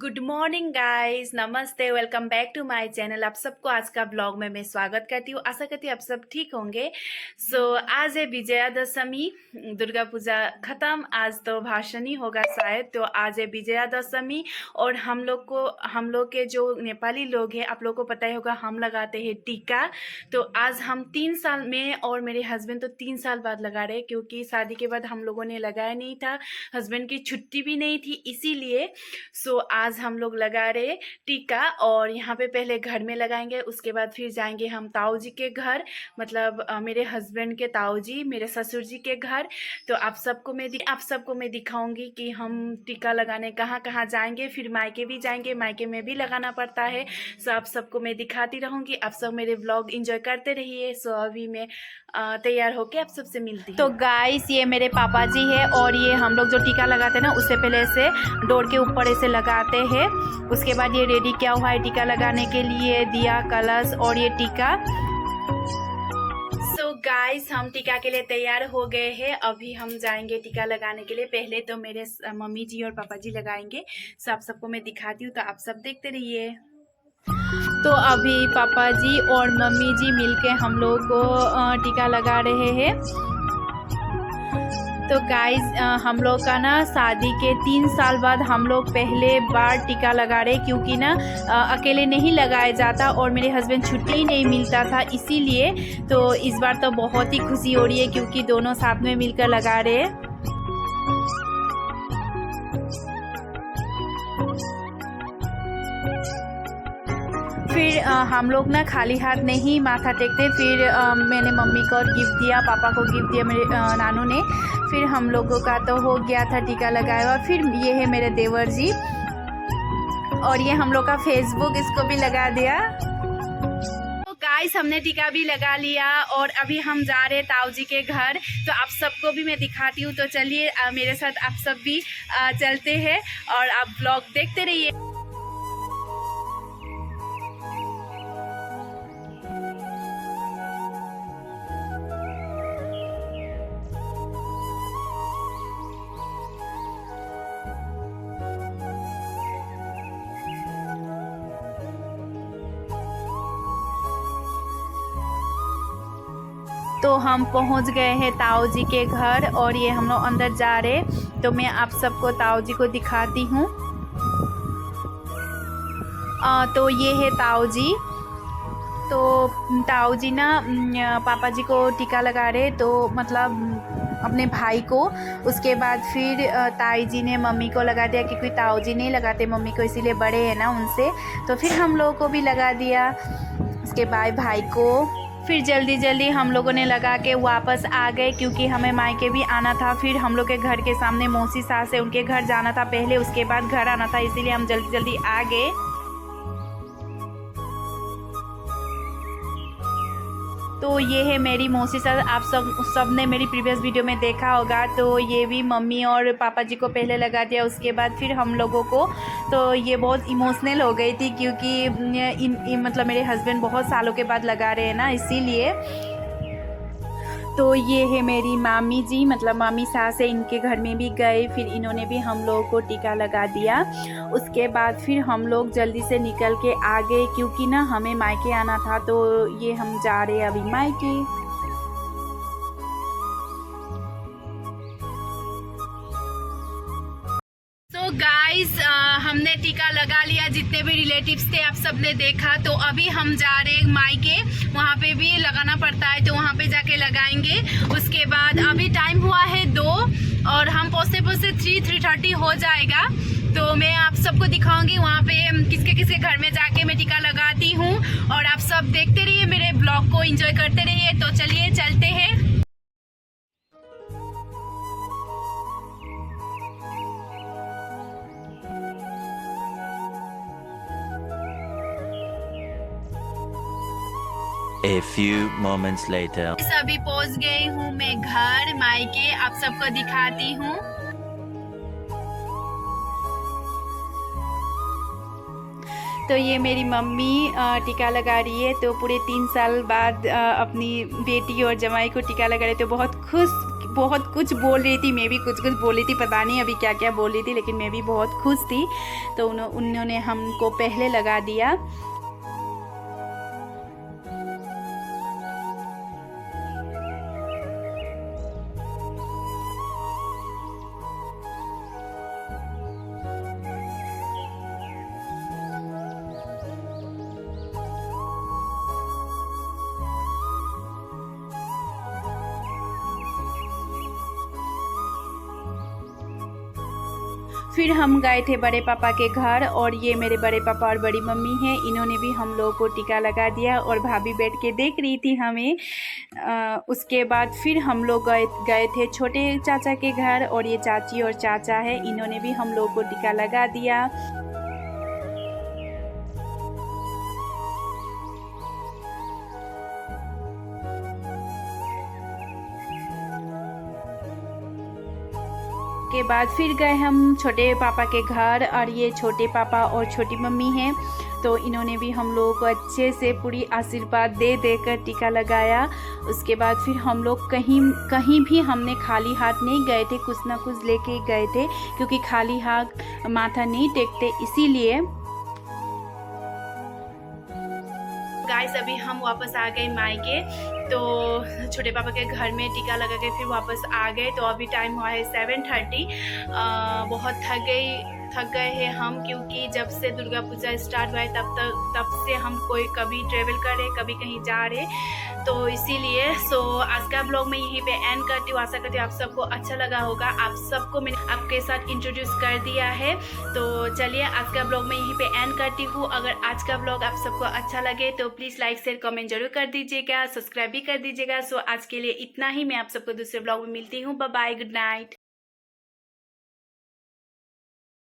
Good morning guys, नमस्ते, welcome back to my channel. आप सबको आज का ब्लॉग में मैं स्वागत करती हूँ। आशा करती हूँ आप सब ठीक होंगे। आज है विजयादशमी, दुर्गा पूजा ख़त्म। आज तो भाषण ही होगा शायद। तो आज है विजयादशमी और हम लोग के जो नेपाली लोग हैं, आप लोग को पता ही होगा, हम लगाते हैं टीका। तो आज हम 3 साल में और मेरे हस्बैंड तो 3 साल बाद लगा रहे, क्योंकि शादी के बाद हम लोगों ने लगाया नहीं था, हस्बैंड की छुट्टी भी नहीं थी, इसीलिए आज हम लोग लगा रहे टीका। और यहाँ पे पहले घर में लगाएंगे, उसके बाद फिर जाएंगे हम ताऊ जी के घर, मतलब मेरे हस्बैंड के ताऊ जी, मेरे ससुर जी के घर। तो आप सबको मैं दिखाऊंगी कि हम टीका लगाने कहाँ कहाँ जाएंगे। फिर मायके भी जाएंगे, मायके में भी लगाना पड़ता है। आप सबको मैं दिखाती रहूँगी। आप सब मेरे ब्लॉग एंजॉय करते रहिए। अभी मैं तैयार होके आप सबसे मिलती हूँ। तो गाइस, ये मेरे पापा जी है और ये हम लोग जो टीका लगाते हैं ना, उससे पहले ऐसे डोर के ऊपर ऐसे लगाते हैं। उसके बाद ये रेडी किया हुआ है टीका लगाने के लिए, दिया, कलश और ये टीका। गाइस, हम टीका के लिए तैयार हो गए हैं। अभी हम जाएंगे टीका लगाने के लिए। पहले तो मेरे मम्मी जी और पापा जी लगाएंगे। आप सबको मैं दिखाती हूँ, तो आप सब देखते रहिए। तो अभी पापा जी और मम्मी जी मिलके हम लोग को टीका लगा रहे हैं। तो गाइस, हम लोग का ना शादी के 3 साल बाद हम लोग पहले बार टीका लगा रहे, क्योंकि ना अकेले नहीं लगाया जाता और मेरे हस्बैंड छुट्टी ही नहीं मिलता था, इसीलिए। तो इस बार तो बहुत ही खुशी हो रही है, क्योंकि दोनों साथ में मिलकर लगा रहे हैं। फिर हम लोग ना खाली हाथ नहीं माथा टेकते। फिर मैंने मम्मी को गिफ्ट दिया, पापा को गिफ्ट दिया मेरे नानू ने। फिर हम लोगों का तो हो गया था टीका लगाया हुआ। फिर ये है मेरे देवर जी और ये हम लोग का फेसबुक, इसको भी लगा दिया। तो गाइस, हमने टीका भी लगा लिया और अभी हम जा रहे हैं ताऊ जी के घर। तो आप सबको भी मैं दिखाती हूँ। तो चलिए मेरे साथ आप सब भी चलते हैं और आप ब्लॉग देखते रहिए। तो हम पहुंच गए हैं ताऊ जी के घर और ये हम लोग अंदर जा रहे। तो मैं आप सबको ताऊ जी को दिखाती हूँ। तो ये है ताऊ जी। तो ताऊ जी ना पापा जी को टीका लगा रहे, तो मतलब अपने भाई को। उसके बाद फिर ताई जी ने मम्मी को लगा दिया, क्योंकि ताऊ जी नहीं लगाते मम्मी को, इसीलिए बड़े हैं ना उनसे। तो फिर हम लोगों को भी लगा दिया, उसके बाद भाई को। फिर जल्दी जल्दी हम लोगों ने लगा के वापस आ गए, क्योंकि हमें मायके भी आना था। फिर हम लोग के घर के सामने मौसी सास है, उनके घर जाना था पहले, उसके बाद घर आना था, इसीलिए हम जल्दी जल्दी आ गए। तो ये है मेरी मौसी सास। आप सब ने मेरी प्रीवियस वीडियो में देखा होगा। तो ये भी मम्मी और पापा जी को पहले लगा दिया, उसके बाद फिर हम लोगों को। तो ये बहुत इमोशनल हो गई थी, क्योंकि मतलब मेरे हस्बैंड बहुत सालों के बाद लगा रहे हैं ना, इसीलिए। तो ये है मेरी मामी जी, मतलब मामी सास है, इनके घर में भी गए। फिर इन्होंने भी हम लोगों को टीका लगा दिया। उसके बाद फिर हम लोग जल्दी से निकल के आ गए, क्योंकि ना हमें मायके आना था। तो ये हम जा रहे हैं अभी मायके। तो गाइस, हमने टीका लगा लिया, जितने भी रिलेटिव्स थे आप सब ने देखा। तो अभी हम जा रहे हैं मायके, वहाँ पे भी लगाना पड़ता है, तो वहाँ पे जाके लगाएंगे। उसके बाद अभी टाइम हुआ है 2 और हम पहुँचते 3:30 हो जाएगा। तो मैं आप सबको दिखाऊंगी वहाँ पे किसके किसके घर में जाके मैं टीका लगाती हूँ। और आप सब देखते रहिए, मेरे ब्लॉग को एंजॉय करते रहिए। तो चलिए चलते हैं। A few moments later. अभी पहुंच गई हूँ मैं घर मायके, आप सबको दिखाती हूँ। तो ये मेरी मम्मी टीका लगा रही है। तो पूरे 3 साल बाद अपनी बेटी और जमाई को टीका लगा रहे, तो बहुत खुश बहुत कुछ बोल रही थी, मैं भी कुछ कुछ बोल रही थी, पता नहीं अभी क्या क्या बोल रही थी, लेकिन मैं भी बहुत खुश थी। तो उन्होंने हमको पहले लगा दिया। फिर हम गए थे बड़े पापा के घर, और ये मेरे बड़े पापा और बड़ी मम्मी हैं, इन्होंने भी हम लोगों को टीका लगा दिया, और भाभी बैठ के देख रही थी हमें। उसके बाद फिर हम लोग गए थे छोटे चाचा के घर, और ये चाची और चाचा है, इन्होंने भी हम लोगों को टीका लगा दिया। के बाद फिर गए हम छोटे पापा के घर, और ये छोटे पापा और छोटी मम्मी हैं, तो इन्होंने भी हम लोगों को अच्छे से पूरी आशीर्वाद दे देकर टीका लगाया। उसके बाद फिर हम लोग कहीं भी हमने खाली हाथ नहीं गए थे, कुछ ना कुछ लेके गए थे, क्योंकि खाली हाथ माथा नहीं टेकते, इसीलिए। गाइस अभी हम वापस आ गए मायके, तो छोटे पापा के घर में टीका लगा के फिर वापस आ गए। तो अभी टाइम हुआ है 7:30। बहुत थक गए हैं हम, क्योंकि जब से दुर्गा पूजा स्टार्ट हुआ है तब से हम कभी ट्रेवल कर रहे, कभी कहीं जा रहे, तो इसीलिए आज का ब्लॉग मैं यहीं पे एंड करती हूँ। आशा करती हूँ आप सबको अच्छा लगा होगा। आप सबको मैंने आपके साथ इंट्रोड्यूस कर दिया है, तो चलिए आज का ब्लॉग मैं यहीं पे एंड करती हूँ। अगर आज का ब्लॉग आप सबको अच्छा लगे तो प्लीज़ लाइक शेयर कमेंट जरूर कर दीजिएगा, सब्सक्राइब भी कर दीजिएगा। आज के लिए इतना ही। मैं आप सबको दूसरे ब्लॉग में मिलती हूँ। Bye bye, good night.